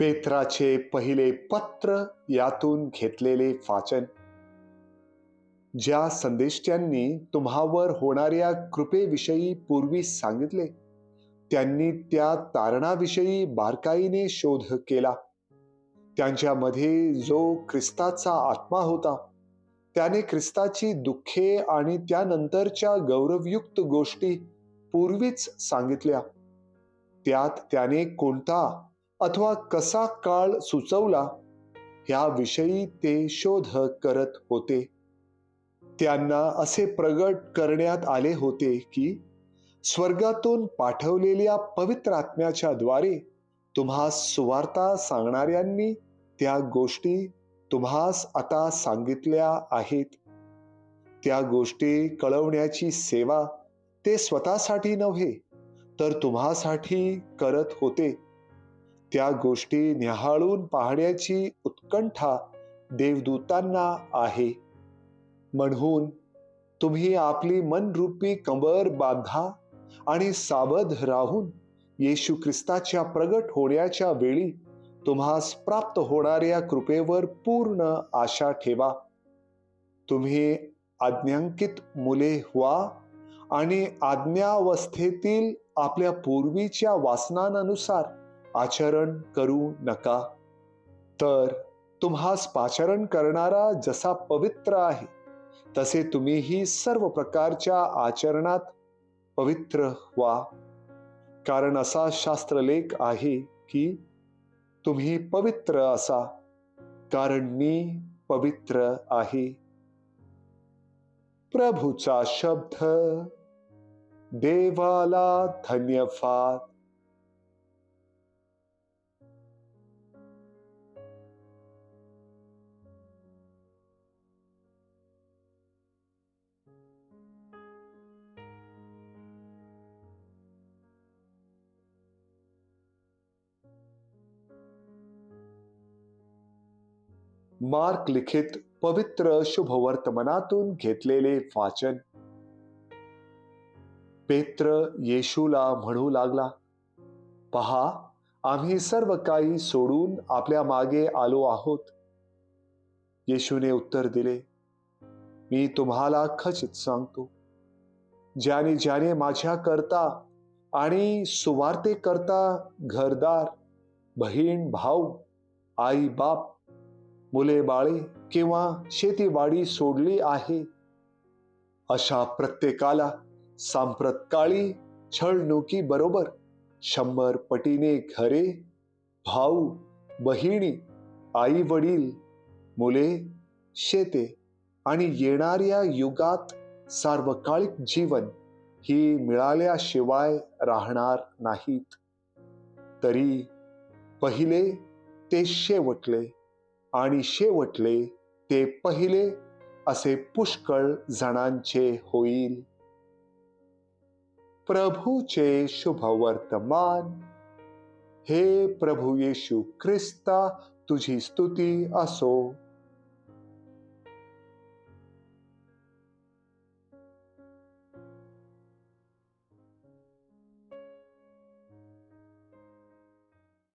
पेत्राचे पहिले पत्र यातून घेतलेले वाचन. ज्या संदेष्ट्यांनी तुम्हावर होणाऱ्या कृपेविषयी पूर्वी सांगितले, त्यांनी त्या तारणाविषयी बारकाईने शोध केला. त्यांच्यामध्ये जो ख्रिस्ताचा आत्मा होता, त्याने ख्रिस्ताची दुःखे आणि त्यानंतरच्या गौरवयुक्त गोष्टी पूर्वीच सांगितल्या. त्यात त्याने कोणता अथवा कसा काळ सुचवला ह्याविषयी ते शोध करत होते. त्यांना असे प्रगट करण्यात आले होते की स्वर्गातून पाठवलेल्या पवित्र आत्म्याच्या द्वारे तुम्हास सुवार्ता सांगणाऱ्यांनी त्या गोष्टी तुम्हास आता सांगितल्या आहेत. त्या गोष्टी कळवण्याची सेवा ते स्वतःसाठी नव्हे, तर तुम्हासाठी करत होते. त्या गोष्टी न्याहाळून पाहण्याची उत्कंठा देवदूतांना आहे. म्हणून तुम्ही आपली मनरूपी कंबर बांधा आणि सावध राहून येशू ख्रिस्ताच्या प्रगट होण्याच्या वेळी तुम्हास प्राप्त होणाऱ्या कृपेवर पूर्ण आशा ठेवा. तुम्ही आज्ञांकित मुले व्हा आणि आज्ञावस्थेतील आपल्या पूर्वीच्या वासनांनुसार आचरण करू नका. तर तुम्हास पाचारण करणारा जसा पवित्र आहे, तसे तुम्हीही सर्व प्रकारच्या आचरणात पवित्र व्हा. कारण असा शास्त्रलेख आहे की तुम्ही पवित्र असा, कारण मी पवित्र आहे. प्रभूचा शब्द. देवाला धन्यवाद. मार्क लिखित पवित्र शुभवर्तमानातून घेतलेले वाचन. पेत्र येशूला म्हणू लागला, पहा, आम्ही सर्व काही सोडून आपल्या मागे आलो आहोत. येशूने उत्तर दिले, मी तुम्हाला खचित सांगतो, ज्याने ज्याने माझ्या करता आणि सुवार्ते करता घरदार, बहीण भाऊ, आई बाप, मुले बाळे किंवा शेतीवाडी सोडली आहे, अशा प्रत्येकाला सांप्रतकाळी छळणुकी बरोबर 100 पटीने घरे, भाऊ, बहिणी, आई वडील, मुले, शेते आणि येणाऱ्या युगात सार्वकालिक जीवन ही मिळाल्याशिवाय राहणार नाहीत. तरी पहिले ते शेवटले आणि शेवटले ते पहिले असे पुष्कळ जणांचे होईल. प्रभूचे शुभवर्तमान. हे प्रभू येशू ख्रिस्ता, तुझी स्तुती असो.